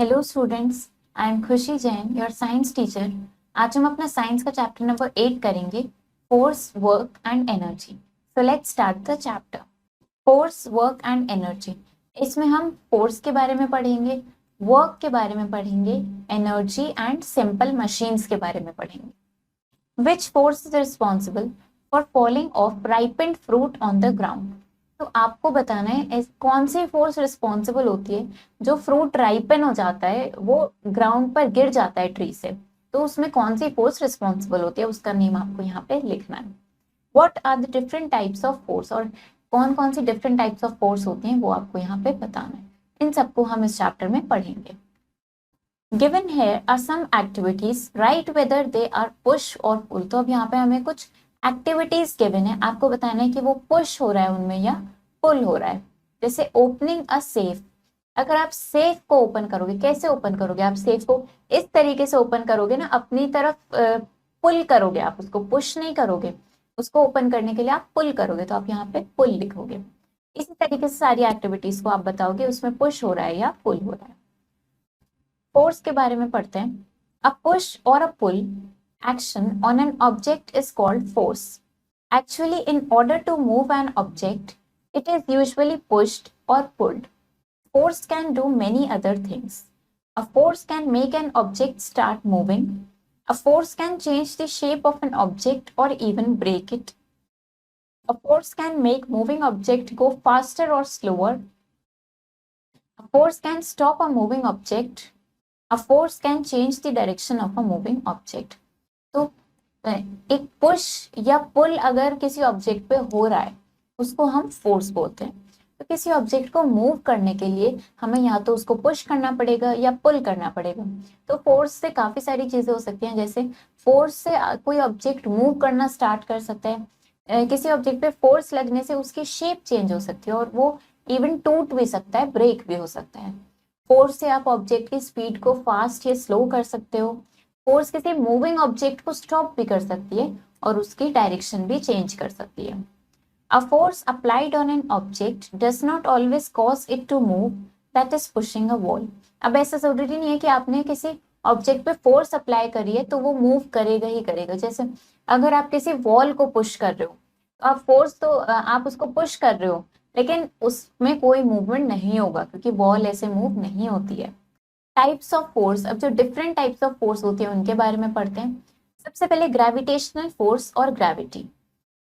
Hello students, I am खुशी Jain, your science teacher. आज हम अपना साइंस का चैप्टर नंबर 8 करेंगे, force, work and energy. So let's start the chapter. Force, work and energy. इसमें हम फोर्स के बारे में पढ़ेंगे, वर्क के बारे में पढ़ेंगे, एनर्जी एंड सिंपल मशीन्स के बारे में पढ़ेंगे। Which force is responsible for falling of ripened fruit on the ground. तो आपको बताना है कौन सी फोर्स रिस्पॉन्सिबल होती है जो फ्रूट राइपन हो जाता है, वो ग्राउंड पर गिर जाता है ट्री से। तो उसमें कौन सी फोर्स रिस्पॉन्सिबल होती है, उसका नेम आपको यहाँ पे लिखना है। What are the different types of force, और कौन कौन सी डिफरेंट टाइप्स ऑफ फोर्स होती हैं वो आपको यहाँ पे बताना है। इन सबको हम इस चैप्टर में पढ़ेंगे। Given here are some activities, write whether they are push or pull। तो अब यहाँ पे हमें कुछ एक्टिविटीज गिवन है, आपको बताना है कि वो पुश हो रहा है उनमें या पुल हो रहा है। जैसे ओपनिंग अ सेफ। अगर आप सेफ को ओपन करोगे, कैसे ओपन करोगे? आप सेफ को इस तरीके से ओपन करोगे ना, अपनी तरफ पुल करोगे, आप उसको पुश नहीं करोगे। उसको ओपन करने के लिए आप पुल करोगे, तो आप यहाँ पे पुल लिखोगे। इसी तरीके से सारी एक्टिविटीज को आप बताओगे उसमें पुश हो रहा है या पुल हो रहा है। फोर्स के बारे में पढ़ते हैं। अ पुश और a pull action on an object is called force. Actually in order to move an object it is usually pushed or pulled. Force can do many other things. A force can make an object start moving. A force can change the shape of an object or even break it. A force can make moving object go faster or slower. A force can stop a moving object. A force can change the direction of a moving object. तो एक push या पुल अगर किसी object पे हो रहा है उसको हम फोर्स बोलते हैं। तो किसी ऑब्जेक्ट को मूव करने के लिए हमें या तो उसको पुश करना पड़ेगा या पुल करना पड़ेगा। तो फोर्स से काफी सारी चीजें हो सकती हैं, जैसे फोर्स से कोई ऑब्जेक्ट मूव करना स्टार्ट कर सकता है, किसी ऑब्जेक्ट पे फोर्स लगने से उसकी शेप चेंज हो सकती है और वो इवन टूट भी सकता है, ब्रेक भी हो सकता है। फोर्स से आप ऑब्जेक्ट की स्पीड को फास्ट या स्लो कर सकते हो। फोर्स किसी मूविंग ऑब्जेक्ट को स्टॉप भी कर सकती है और उसकी डायरेक्शन भी चेंज कर सकती है। A force applied on an object does not always cause it to move, that is pushing a wall। अब ऐसा जरूरी नहीं है कि आपने किसी ऑब्जेक्ट पे फोर्स अप्लाई करी है तो वो मूव करेगा ही करेगा। जैसे अगर आप किसी वॉल को पुश कर रहे हो तो आप फोर्स तो आप उसको पुश कर रहे हो, लेकिन उसमें कोई मूवमेंट नहीं होगा क्योंकि वॉल ऐसे मूव नहीं होती है। टाइप्स ऑफ फोर्स, अब जो डिफरेंट टाइप्स ऑफ फोर्स होती है उनके बारे में पढ़ते हैं। सबसे पहले ग्रेविटेशनल फोर्स और gravity.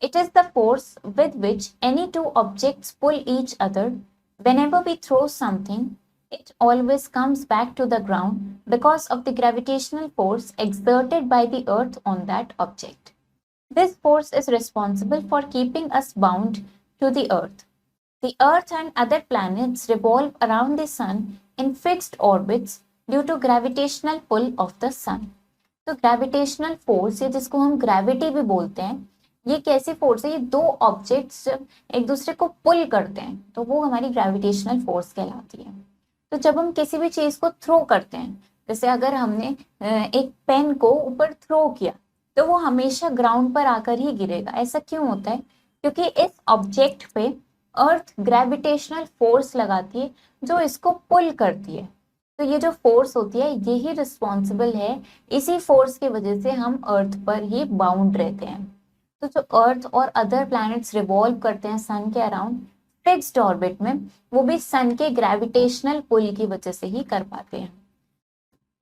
It is the force with which any two objects pull each other. Whenever we throw something, it always comes back to the ground because of the gravitational force exerted by the earth on that object. This force is responsible for keeping us bound to the earth. The earth and other planets revolve around the sun in fixed orbits due to gravitational pull of the sun. तो gravitational force, ये जिसको हम gravity भी बोलते हैं, ये कैसी force है? ये दो ऑब्जेक्ट्स जब एक दूसरे को पुल करते हैं तो वो हमारी ग्रेविटेशनल फोर्स कहलाती है। तो जब हम किसी भी चीज को थ्रो करते हैं, जैसे अगर हमने एक पेन को ऊपर थ्रो किया तो वो हमेशा ग्राउंड पर आकर ही गिरेगा। ऐसा क्यों होता है? क्योंकि इस ऑब्जेक्ट पे अर्थ ग्रेविटेशनल फोर्स लगाती है जो इसको पुल करती है। तो ये जो फोर्स होती है यही रिस्पॉन्सिबल है, इसी फोर्स की वजह से हम अर्थ पर ही बाउंड रहते हैं। तो जो अर्थ और अदर प्लैनेट्स रिवॉल्व करते हैं सन के अराउंड फिक्स्ड ऑर्बिट में, वो भी सन के ग्रेविटेशनल पुल की वजह से ही कर पाते हैं।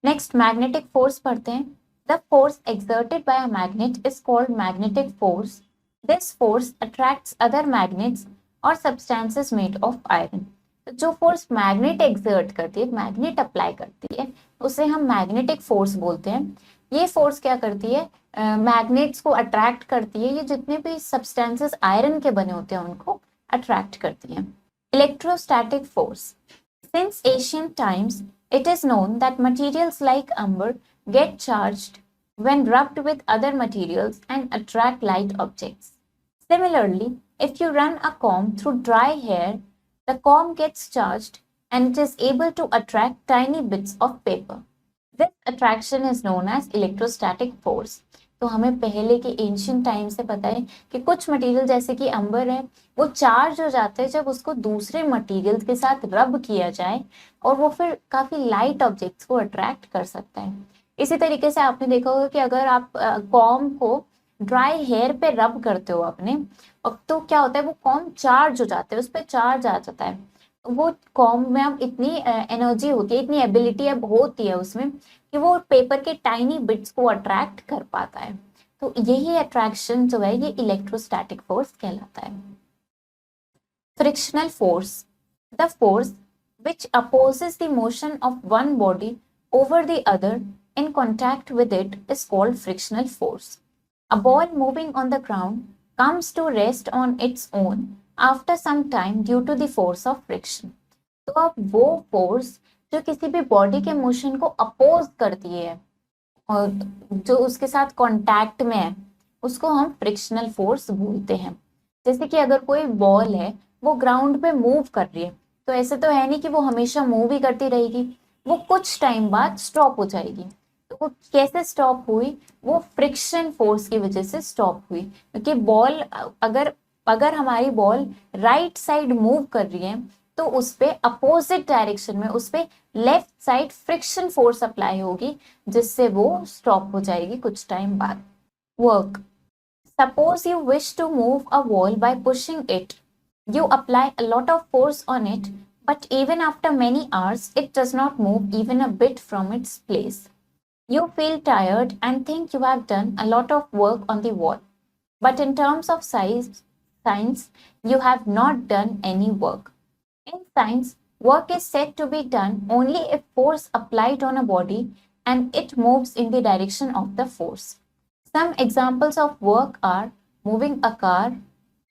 नेक्स्ट मैग्नेटिक फोर्स पढ़ते हैं। The force exerted by a magnet is called magnetic force. This force attracts other magnets और सब्सटेंसेस मेड ऑफ आयरन। तो जो फोर्स मैग्नेट एक्सर्ट करती है, मैग्नेट अप्लाई करती है, उसे हम मैग्नेटिक फोर्स बोलते हैं। ये फोर्स क्या करती है? मैग्नेट्स को अट्रैक्ट करती है। ये जितने भी सब्सटेंसेस आयरन के बने होते हैं उनको अट्रैक्ट करती है। Electrostatic force. Since ancient times it is known that materials like amber get charged when rubbed with other materials and attract light objects. Similarly, if you run a comb through dry hair, the comb gets charged and it is able to attract tiny bits of paper. This attraction is known as electrostatic force. तो हमें पहले के ancient time से पता है कि कुछ material जैसे कि अंबर है वो चार्ज हो जाते हैं जब उसको दूसरे मटेरियल्स के साथ रब किया जाए और वो फिर काफी लाइट ऑब्जेक्ट्स को अट्रैक्ट कर सकता है। इसी तरीके से आपने देखा होगा कि अगर आप कॉम को ड्राई हेयर पे रब करते हो अपने, अब तो क्या होता है वो कॉम चार्ज हो जाता है, उस पर चार्ज आ जाता है। वो कॉम में अब इतनी एनर्जी होती है, इतनी एबिलिटी अब होती है उसमें कि वो पेपर के टाइनी बिट्स को अट्रैक्ट कर पाता है। तो यही अट्रैक्शन जो है ये इलेक्ट्रोस्टैटिक फोर्स कहलाता है। Frictional force, the force which opposes the motion of one body over the other in contact with it is called frictional force. A ball moving on the ground comes to rest on its own after some time due to the force of friction. तो अब वो force जो किसी भी body के motion को oppose करती है और जो उसके साथ कांटेक्ट में है उसको हम फ्रिक्शनल फोर्स बोलते हैं। जैसे कि अगर कोई बॉल है वो ग्राउंड पे मूव कर रही है, तो ऐसे तो है नहीं कि वो हमेशा मूव ही करती रहेगी, वो कुछ टाइम बाद स्टॉप हो जाएगी। तो वो कैसे स्टॉप हुई? वो फ्रिक्शन फोर्स की वजह से स्टॉप हुई, क्योंकि बॉल अगर अगर हमारी बॉल राइट साइड मूव कर रही है तो उस पे अपोजिट डायरेक्शन में उस पे left side friction force apply होगी, जिससे वो स्टॉप हो जाएगी कुछ टाइम बाद। Work, suppose you wish to move a wall by pushing it, you apply a lot of force on it, but even after many hours it does not move even a bit from its place. You feel tired and think you have done a lot of work on the wall, but in terms of science you have not done any work. In science, work is said to be done only if force applied on a body and it moves in the direction of the force. Some examples of work are moving a car,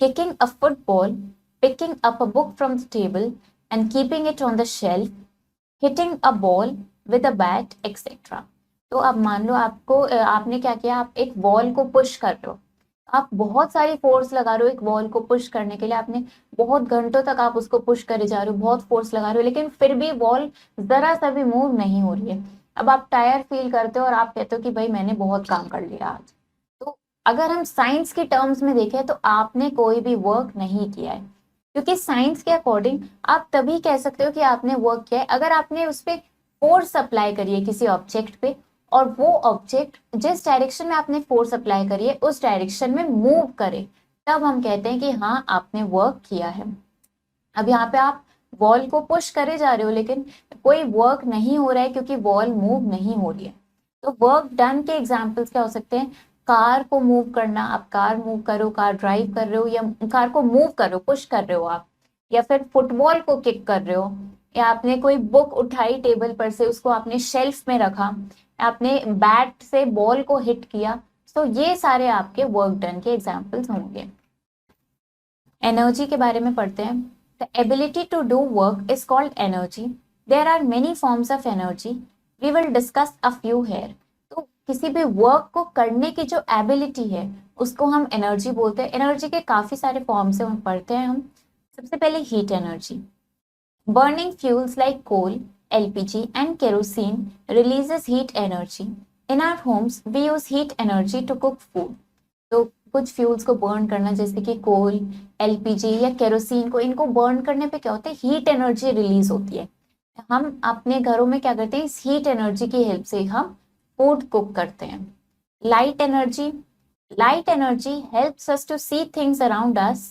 kicking a football, picking up a book from the table and keeping it on the shelf, hitting a ball with a bat, etc. तो अब मान लो आपने क्या किया, आप एक ball को push कर रहे हो, आप बहुत सारी फोर्स लगा रहे हो एक बॉल को पुश करने के लिए, आपने बहुत घंटों तक आप उसको पुश करे जा रहे हो, बहुत फोर्स लगा रहे हो, लेकिन फिर भी बॉल जरा सा भी मूव नहीं हो रही है। अब आप टायर फील करते हो और आप कहते हो कि भाई मैंने बहुत काम कर लिया आज। तो अगर हम साइंस की टर्म्स में देखें तो आपने कोई भी वर्क नहीं किया है, क्योंकि साइंस के अकॉर्डिंग आप तभी कह सकते हो कि आपने वर्क किया है अगर आपने उस पर फोर्स अप्लाई करी है किसी ऑब्जेक्ट पे, और वो ऑब्जेक्ट जिस डायरेक्शन में आपने फोर्स अप्लाई करी है उस डायरेक्शन में मूव करे, तब हम कहते हैं कि हाँ आपने वर्क किया है। अब यहाँ पे आप वॉल को पुश करे जा रहे हो लेकिन कोई वर्क नहीं हो रहा है क्योंकि वॉल मूव नहीं हो रही है। तो वर्क डन के एग्जाम्पल्स क्या हो सकते हैं? कार को मूव करना, आप कार मूव करो, कार ड्राइव कर रहे हो या कार को मूव करो, पुश कर रहे हो आप, या फिर फुटबॉल को किक कर रहे हो, या आपने कोई बुक उठाई टेबल पर से उसको आपने शेल्फ में रखा, आपने बैट से बॉल को हिट किया। तो ये सारे आपके वर्क डन के एग्जाम्पल्स होंगे। एनर्जी के बारे में पढ़ते हैं। The ability to do work is called energy. There are many forms of energy, we will discuss a few here. तो किसी भी वर्क को करने की जो एबिलिटी है उसको हम एनर्जी बोलते हैं। एनर्जी के काफी सारे फॉर्म्स हैं, हम पढ़ते हैं हम। सबसे पहले heat energy. Burning fuels like coal, LPG and kerosene releases heat energy. In our homes, we use heat energy to cook food. तो कुछ फ्यूल्स को बर्न करना जैसे कि कोल, LPG या केरोसिन को, इनको बर्न करने पे क्या होता है? हीट एनर्जी रिलीज होती है। हम अपने घरों में क्या करते हैं? इस हीट एनर्जी की हेल्प से हम फूड कुक करते हैं। Light energy. Light energy helps us to see things around us.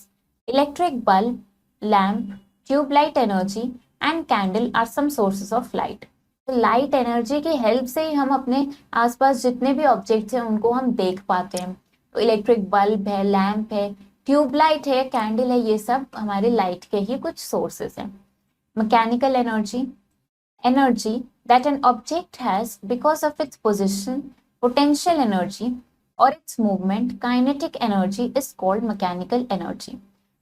Electric bulb, lamp, tube light energy and candle are some sources of light. तो लाइट एनर्जी की help से ही हम अपने आसपास जितने भी ऑब्जेक्ट्स हैं उनको हम देख पाते हैं। तो इलेक्ट्रिक बल्ब है, लैम्प है, ट्यूबलाइट है, कैंडल है, ये सब हमारे लाइट के ही कुछ सोर्सेस हैं। Mechanical energy. Energy that an object has because of its position, potential energy और its movement, kinetic energy is called mechanical energy.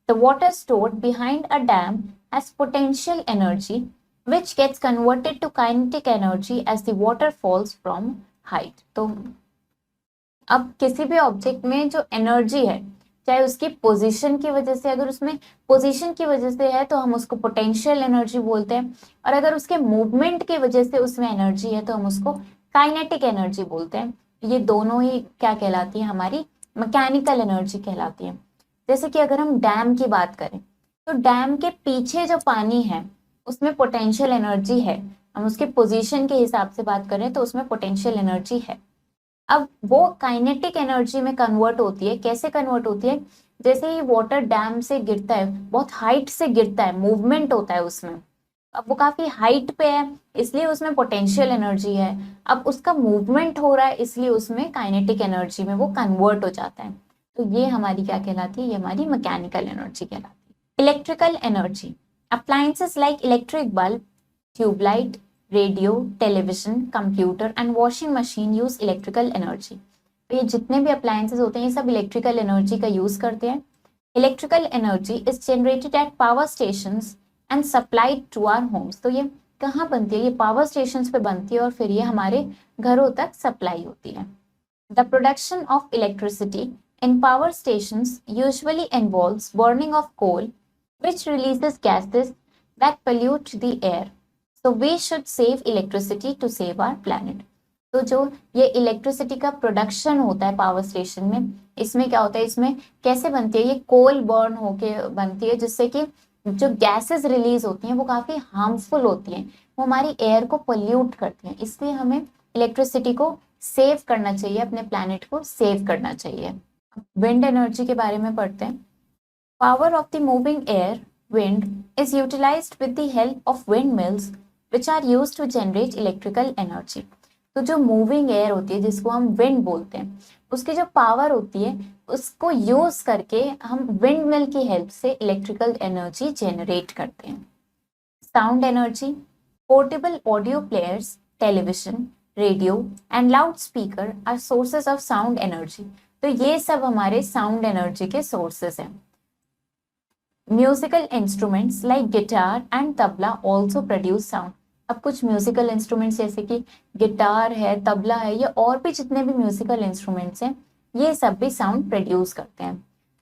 The water stored behind a dam has potential energy which gets converted to kinetic energy as the water falls from height. तो अब किसी भी object में जो energy है, चाहे उसकी position की वजह से, अगर उसमें पोजीशन की वजह से है तो हम उसको पोटेंशियल एनर्जी बोलते हैं, और अगर उसके मूवमेंट की वजह से उसमें एनर्जी है तो हम उसको काइनेटिक एनर्जी बोलते हैं। ये दोनों ही क्या कहलाती है, हमारी मैकेनिकल एनर्जी कहलाती है। जैसे कि अगर हम डैम की बात करें तो डैम के पीछे जो पानी है उसमें पोटेंशियल एनर्जी है, हम उसके पोजीशन के हिसाब से बात करें तो उसमें पोटेंशियल एनर्जी है। अब वो काइनेटिक एनर्जी में कन्वर्ट होती है। कैसे कन्वर्ट होती है? जैसे ही वाटर डैम से गिरता है, बहुत हाइट से गिरता है, मूवमेंट होता है उसमें, अब वो काफी हाइट पे है इसलिए उसमें पोटेंशियल एनर्जी है। अब उसका मूवमेंट हो रहा है इसलिए उसमें काइनेटिक एनर्जी में वो कन्वर्ट हो जाता है। तो ये हमारी क्या कहलाती है? ये हमारी मैकेनिकल एनर्जी कहलाती है। Electrical energy, appliances like electric bulb, tube light, radio, television, computer and washing machine use electrical energy. तो ये जितने भी अप्लायंसेस होते हैं ये सब इलेक्ट्रिकल एनर्जी का यूज करते हैं। Electrical energy is generated at power stations and supplied to our homes. तो ये कहाँ बनती है? ये पावर स्टेशंस पे बनती है और फिर ये हमारे घरों तक सप्लाई होती है। The production of electricity in power stations usually involves burning of coal which releases gases that pollute the air. So we should save electricity to save our planet. तो जो ये इलेक्ट्रिसिटी का प्रोडक्शन होता है power station में, इसमें क्या होता है? इसमें कैसे बनती है? ये कोल बर्न होके बनती है जिससे कि जो गैसेस रिलीज होती हैं वो काफी हार्मफुल होती हैं, वो हमारी एयर को पोल्यूट करती हैं। इसलिए हमें इलेक्ट्रिसिटी को सेव करना चाहिए, अपने प्लैनेट को सेव करना चाहिए। विंड एनर्जी के बारे में पढ़ते हैं। Power of the moving air, wind, is utilized with the help of windmills, which are used to generate electrical energy. तो जो मूविंग एयर होती है जिसको हम विंड बोलते हैं, उसकी जो पावर होती है उसको यूज करके हम विंड मिल की हेल्प से इलेक्ट्रिकल एनर्जी जनरेट करते हैं। Sound energy, portable audio players, television, radio and loud speaker are sources of sound energy. तो ये सब हमारे साउंड एनर्जी के सोर्सेज हैं। Musical instruments like guitar and tabla also produce sound. अब कुछ म्यूजिकल इंस्ट्रूमेंट्स जैसे कि गिटार है, तबला है, ये और भी जितने भी म्यूजिकल इंस्ट्रूमेंट्स हैं ये सब भी साउंड प्रोड्यूस करते हैं।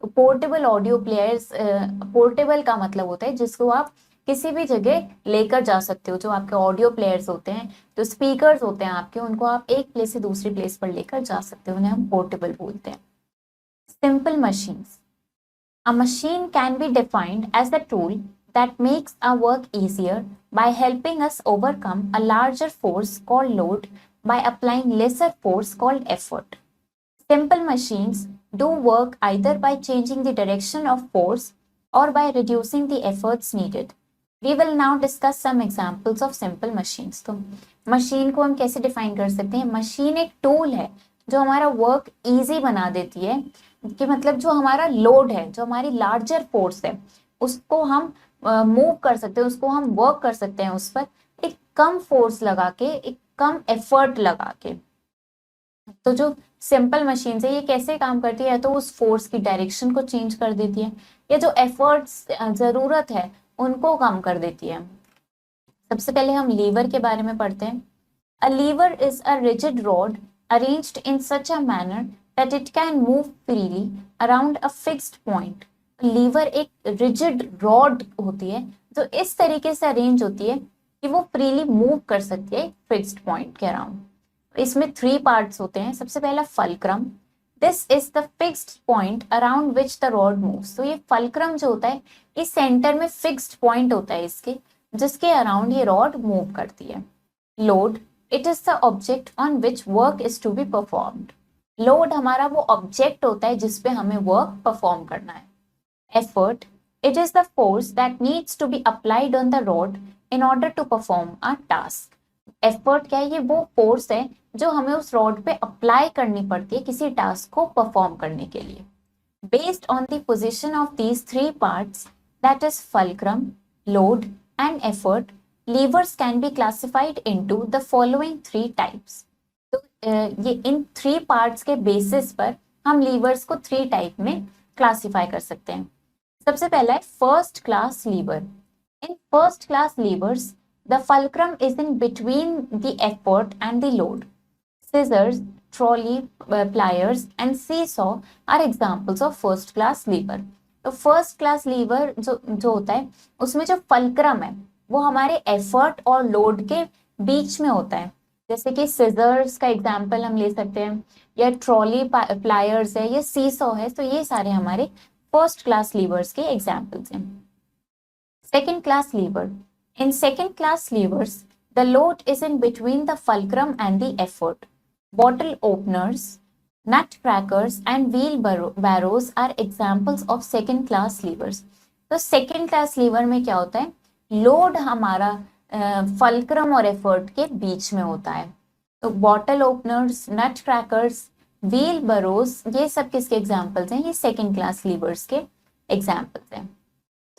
तो पोर्टेबल ऑडियो प्लेयर्स, पोर्टेबल का मतलब होता है जिसको आप किसी भी जगह लेकर जा सकते हो। जो आपके ऑडियो प्लेयर्स होते हैं, जो स्पीकर्स होते हैं आपके, उनको आप एक प्लेस से दूसरी प्लेस पर लेकर जा सकते हो, उन्हें हम पोर्टेबल बोलते हैं। Simple machines, a machine can be defined as the tool that makes our work easier by helping us overcome a larger force called load by applying lesser force called effort. Simple machines do work either by changing the direction of force or by reducing the efforts needed. We will now discuss some examples of simple machines. तो machine को हम कैसे define कर सकते हैं? Machine एक tool है जो हमारा वर्क इजी बना देती है, कि मतलब जो हमारा लोड है, जो हमारी लार्जर फोर्स है, उसको हम मूव कर सकते हैं, उसको हम वर्क कर सकते हैं उस पर एक कम फोर्स लगा के, एक कम एफर्ट लगा के। तो जो सिंपल मशीन है ये कैसे काम करती है? तो उस फोर्स की डायरेक्शन को चेंज कर देती है, या जो एफर्ट्स जरूरत है उनको कम कर देती है। सबसे पहले हम लीवर के बारे में पढ़ते हैं। A lever is a rigid rod arranged in such a manner that it can move freely around a fixed point. Lever एक रिजिड रॉड होती है जो इस तरीके से अरेंज होती है कि वो फ्रीली मूव कर सकती है फिक्स्ड पॉइंट के अराउंड। इसमें 3 पार्ट्स होते हैं। सबसे पहला fulcrum, this is the fixed point around which the rod moves. तो ये फल्क्रम जो होता है इस सेंटर में फिक्स्ड पॉइंट होता है इसके, जिसके अराउंड ये रॉड मूव करती है। Load, it is the object on which work is to be performed. Load हमारा वो ऑब्जेक्ट होता है जिसपे हमें वर्क परफॉर्म करना है। Effort, it is the force that needs to be applied on the rod in order to perform a task. Effort क्या है? ये वो फोर्स है जो हमें उस रॉड पे अप्लाई करनी पड़ती है किसी टास्क को परफॉर्म करने के लिए। Based on the position of these 3 parts, that is fulcrum, load and effort, levers can be classified into the following 3 types. तो ये इन 3 पार्ट्स के बेसिस पर हम लीवर्स को 3 टाइप में क्लासिफाई कर सकते हैं। सबसे पहला है first class lever. In first class levers the fulcrum is in between the effort and the load. Scissors, trolley, pliers and seesaw are examples of first class lever. तो first class lever जो होता है उसमें जो fulcrum है वो हमारे effort और लोड के बीच में होता है। जैसे कि सिजर्स का एग्जाम्पल हम ले सकते हैं, या ट्रॉली प्लायर्स है, या सीसॉ है, तो ये सारे हमारे फर्स्ट क्लास लीवर्स के एग्जाम्पल्स हैं। Second class lever, in second class levers the load is in between the fulcrum and the effort. Bottle openers, nut crackers and wheel barrows are examples of second class levers. तो second class lever में क्या होता है, load हमारा fulcrum और effort के बीच में होता है। तो bottle openers, nut crackers, wheel barrows, ये सब किसके एग्जाम्पल्स हैं, ये सेकेंड क्लास लीवर्स के एग्जाम्पल्स हैं।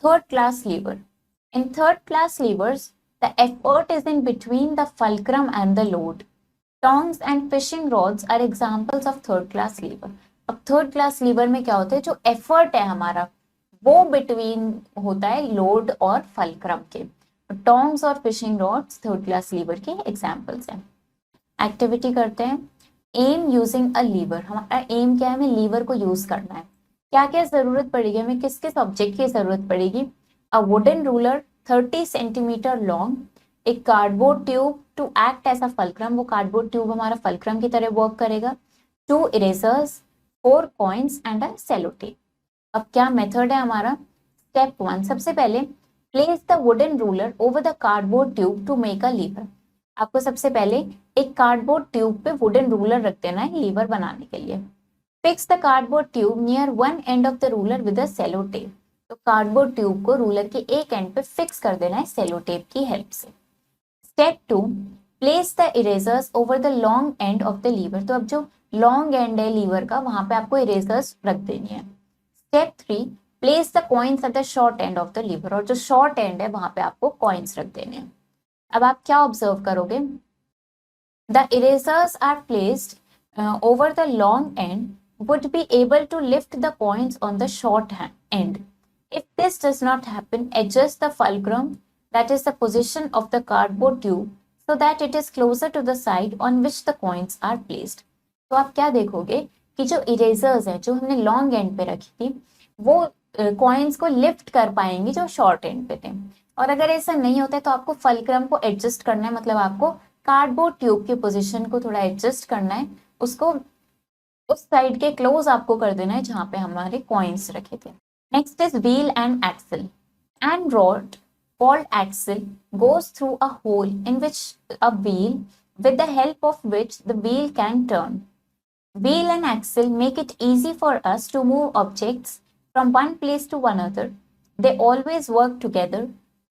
Third class lever, in third class levers the effort is in between the fulcrum and the load. Tongs and fishing rods are examples of third class lever. अब third class lever में क्या होता है, जो effort है हमारा वो between होता है लोड और फल्क्रम के। टोंग्स और fishing rods third class liver के एग्जाम्पल्स हैं। एक्टिविटी करते हैं। एम यूजिंग अ लीवर, हमारा एम क्या है, हमें लीवर को यूज करना है। क्या क्या जरूरत पड़ेगी हमें, किस किस ऑब्जेक्ट की जरूरत पड़ेगी। A wooden ruler 30 centimetre long, एक cardboard tube to act as a fulcrum, वो कार्डबोर्ड ट्यूब हमारा फल्क्रम की तरह वर्क करेगा। 2 erasers, 4 coins and a cello tape. अब क्या मेथड है हमारा, स्टेप 1, सबसे पहले place the wooden ruler over the cardboard tube to make a lever. आपको सबसे पहले एक कार्डबोर्ड ट्यूब पे वुडन रूलर रख देना है लीवर बनाने के लिए। Fix the cardboard tube near one end of the ruler with a cello tape. तो कार्डबोर्ड ट्यूब को रूलर के एक एंड पे फिक्स कर देना है सेलो टेप की हेल्प से। Step 2, place the erasers over the long end of the lever. तो अब जो लॉन्ग एंड है लीवर का, वहां पे आपको इरेजर्स रख देनी है। Step 3, place the coins at the short end of the lever. और जो शॉर्ट एंड है वहां पे आपको कॉइन्स रख देने हैं। अब आप क्या ऑब्जर्व करोगे, the erasers are placed over the long end would be able to lift the coins on the short end. If this does not happen, adjust the fulcrum, that is the position of the cardboard tube, so that it is closer to the side on which the coins are placed. तो आप क्या देखोगे कि जो erasers है जो हमने long and पे रखी थी, वो कॉइन्स को लिफ्ट कर पाएंगे जो शॉर्ट एंड पे थे। और अगर ऐसा नहीं होता है तो आपको फल्क्रम को एडजस्ट करना है, मतलब आपको कार्डबोर्ड ट्यूब की पोजीशन को थोड़ा एडजस्ट करना है, उसको उस साइड के क्लोज आपको कर देना है जहां पे हमारे कॉइन्स रखे थे। Next is wheel and axle. And rod called axle goes through a hole in which a wheel with the help of which the wheel can turn. Wheel and axle make it easy for us to move objects from one place to another. They always work together.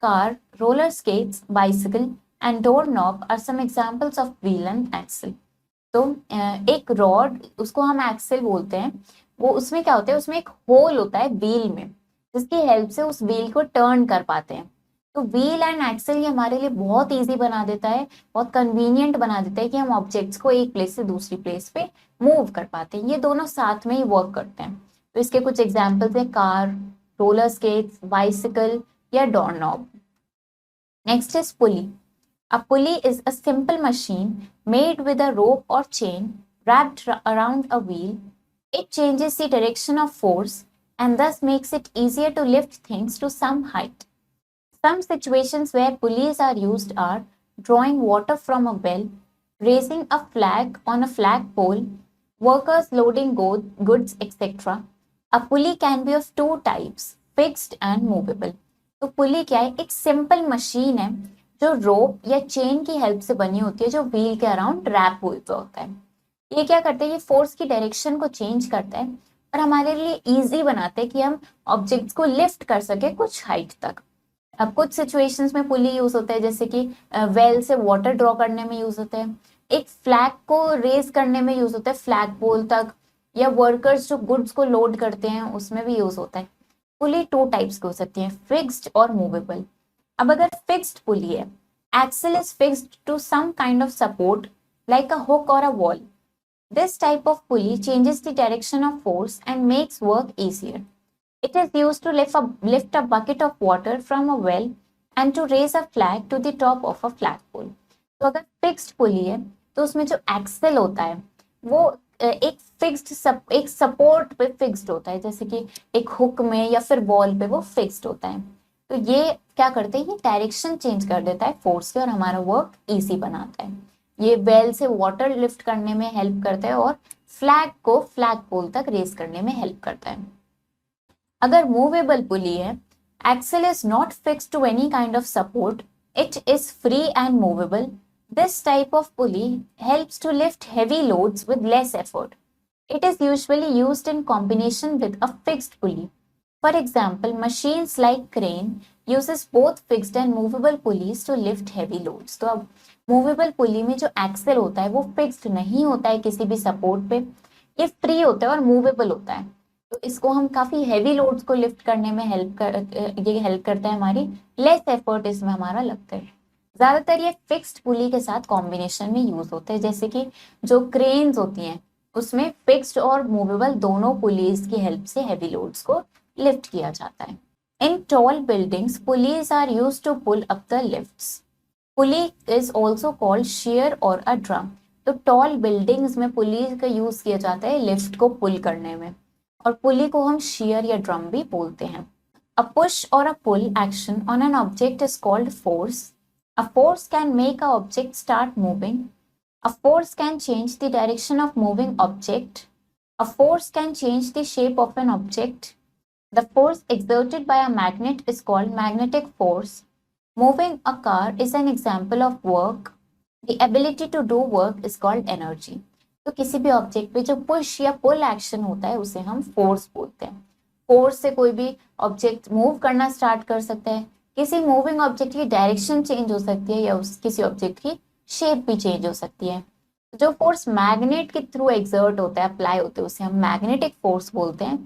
Car, roller skates, bicycle and doorknob are some examples of wheel and axle. तो एक rod, उसको हम Excel बोलते हैं, वो उसमें क्या होता है, उसमें एक होल होता है व्हील में, जिसकी हेल्प से उस व्हील को टर्न कर पाते हैं। तो व्हील एंड एक्सेल ये हमारे लिए बहुत इजी बना देता है, बहुत कन्वीनियंट बना देता है कि हम ऑब्जेक्ट्स को एक प्लेस से दूसरी प्लेस पे मूव कर पाते हैं। ये दोनों साथ में ही वर्क करते हैं। तो इसके कुछ एग्जाम्पल्स है, कार, रोलर स्केट्स, बाइसिकल या door knob. Next is pulley. A pulley is a simple machine made with a rope or chain wrapped around a wheel. It changes the direction of force and thus makes it easier to lift things to some height. Some situations where pulleys are used are drawing water from a well, raising a flag on a flagpole, workers loading goods, etc. A pulley can be of two types, fixed and movable. तो पुली क्या है, एक simple machine है जो रोप या chain की help से बनी होती है, जो व्हील के अराउंड रैप हुआ होता है। ये क्या करते हैं, ये फोर्स की डायरेक्शन को चेंज करता है और हमारे लिए इजी बनाते हैं कि हम ऑब्जेक्ट्स को लिफ्ट कर सके कुछ हाइट तक। अब कुछ सिचुएशंस में पुली यूज होता है, जैसे कि वेल से वाटर ड्रॉ करने में यूज होता है, एक फ्लैग को रेज करने में यूज होता है फ्लैग पोल तक, या वर्कर्स जो गुड्स को लोड करते हैं उसमें भी यूज होता है। पुली 2 टाइप्स की हो सकती है, फिक्स्ड और मूवेबल। अब अगर फिक्स्ड पुली है, axle is fixed to some kind of support like a hook or a wall. This type of pulley changes the direction of force and makes work easier. It is used to lift a bucket of water from a well and to raise a flag to the top of a flagpole. तो अगर fixed pulley है तो उसमें जो Excel होता है वो एक फिक्स्ड एक सपोर्ट पे फिक्स्ड होता है, जैसे कि एक हुक में या फिर वॉल पे वो फिक्स्ड होता है। तो ये क्या करते हैं, ये डायरेक्शन चेंज कर देता है फोर्स की और हमारा वर्क इजी बनाता है। ये वेल से वाटर लिफ्ट करने में हेल्प करता है और फ्लैग को फ्लैग पोल तक रेस करने में हेल्प करता है। अगर मूवेबल पुली है, axle is not fixed to any kind of support, it is free and movable. This type of pulley helps to lift heavy loads with less effort. It is usually used in combination with a fixed pulley. For example, machines like crane uses both fixed and movable pulleys to lift heavy loads. तो अब movable pulley में जो Excel होता है वो fixed नहीं होता है किसी भी सपोर्ट पे, ये फ्री होता है और मूवेबल होता है, तो इसको हम काफी हैवी लोड्स को लिफ्ट करने में ये हेल्प करता है, हमारी लेस एफर्ट इसमें हमारा लगता है। ज्यादातर ये फिक्स्ड पुली के साथ कॉम्बिनेशन में यूज होते हैं, जैसे कि जो क्रेन्स होती हैं उसमें फिक्स्ड और मूवेबल दोनों पुलीज की हेल्प से हैवी लोड्स को लिफ्ट किया जाता है। In tall buildings pulleys are used to pull up the lifts. Pulley is also called sheave और अ ड्रम. तो टॉल बिल्डिंग्स में पुली का यूज किया जाता है लिफ्ट को पुल करने में, और पुली को हम शेयर या ड्रम भी बोलते हैं। अ पुश और a pull action on an object is called force. A force can make an object start moving. A force can change the direction of moving object. A force can change the shape of an object. The force exerted by a magnet is called magnetic force. Moving a car is an example of work. The ability to do work is called energy. तो किसी भी object पे जो push या पुल action होता है उसे हम फोर्स बोलते हैं। फोर्स से कोई भी ऑब्जेक्ट मूव करना स्टार्ट कर सकता है, किसी मूविंग ऑब्जेक्ट की डायरेक्शन चेंज हो सकती है या किसी ऑब्जेक्ट की शेप भी चेंज हो सकती है। जो फोर्स मैग्नेट के थ्रू एक्सर्ट होता है, अप्लाई होते हैं, उसे हम मैग्नेटिक फोर्स बोलते हैं।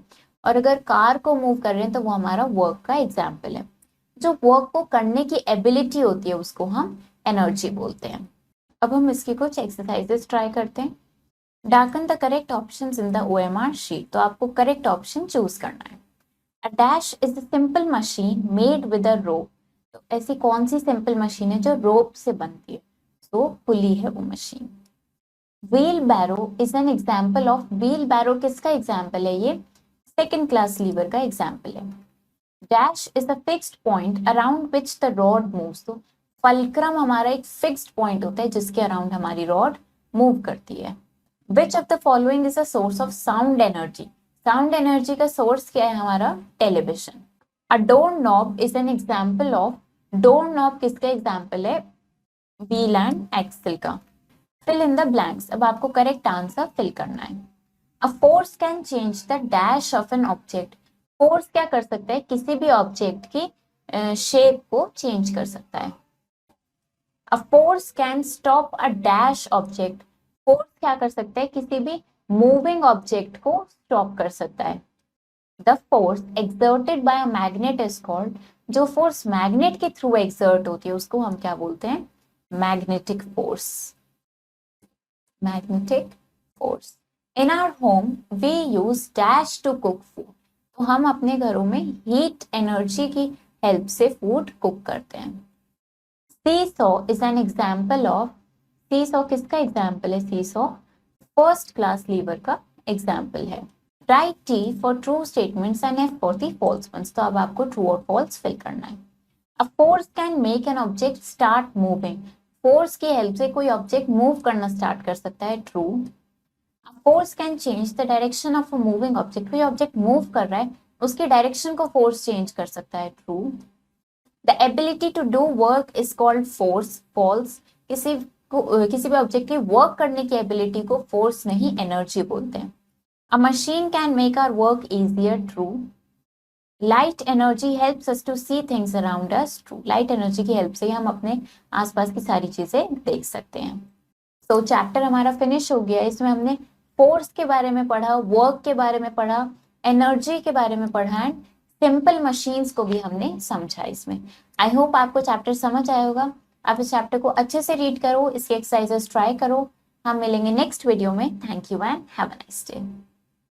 और अगर कार को मूव कर रहे हैं तो वो हमारा वर्क का एग्जाम्पल है। जो वर्क को करने की एबिलिटी होती है उसको हम एनर्जी बोलते हैं। अब हम इसकी कुछ एक्सरसाइजेस ट्राई करते हैं। Darken the correct options in the OMR sheet. तो आपको करेक्ट ऑप्शन चूज करना है। A dash is a simple machine made with a rope. तो ऐसी कौन सी सिंपल मशीन है जो रोप से बनती है? तो पुली है वो machine. Wheel barrow is an example of, wheel barrow किसका एग्जाम्पल है? ये सेकेंड क्लास लीवर का एग्जाम्पल है। Dash is a fixed point around which the rod moves. तो फल्क्रम हमारा एक फिक्स्ड पॉइंट होता है जिसके अराउंड हमारी रॉड मूव करती है। Which of the following is a source of sound energy? Sound energy का सोर्स क्या है हमारा? Television. A door knob is an example of, door knob किसका एग्जाम्पल है? व्हील एंड एक्सेल का। Fill in the blanks. अब आपको correct answer fill करना है। A force can change the dash of an object. Force क्या कर सकता है? किसी भी ऑब्जेक्ट की शेप को चेंज कर सकता है। A force can stop a dash object. Force क्या कर सकता है? किसी भी मूविंग ऑब्जेक्ट को स्टॉप कर सकता है। The force exerted by a magnet is called, जो फोर्स मैग्नेट के थ्रू एक्सर्ट होती है उसको हम क्या बोलते हैं? Magnetic force. Magnetic force. In our home we use dash to cook food. तो हम अपने घरों में हीट एनर्जी की हेल्प से फूड कुक करते हैं। Seesaw is an example of, seesaw किसका एग्जाम्पल है? सीसॉ फर्स्ट क्लास लीवर का एग्जाम्पल है। Write T for true statements and F for the false ones. तो अब आपको ट्रू और फॉल्स फिल करना है। A force can make an object start moving. Force की हेल्प से कोई ऑब्जेक्ट मूव करना स्टार्ट कर सकता है, true. A force can change the direction of a moving object. कोई ऑब्जेक्ट मूव कर रहा है उसकी डायरेक्शन को फोर्स चेंज कर सकता है, true. The ability to do work is called force, false. किसी भी ऑब्जेक्ट की वर्क करने की एबिलिटी को फोर्स नहीं एनर्जी बोलते हैं। A machine can make our work easier, true. Light energy helps us to see things around us, true. Light energy की हेल्प से हम अपने आसपास की सारी चीजें देख सकते हैं। तो चैप्टर हमारा फिनिश हो गया। इसमें हमने फोर्स के बारे में पढ़ा, वर्क के बारे में पढ़ा, एनर्जी के बारे में पढ़ा एंड सिंपल मशीन्स को भी हमने समझा इसमें। आई होप आपको चैप्टर समझ आया होगा। आप इस चैप्टर को अच्छे से रीड करो, इसके एक्सरसाइजेस ट्राई करो। हम मिलेंगे नेक्स्ट वीडियो में। Thank you and have a nice day.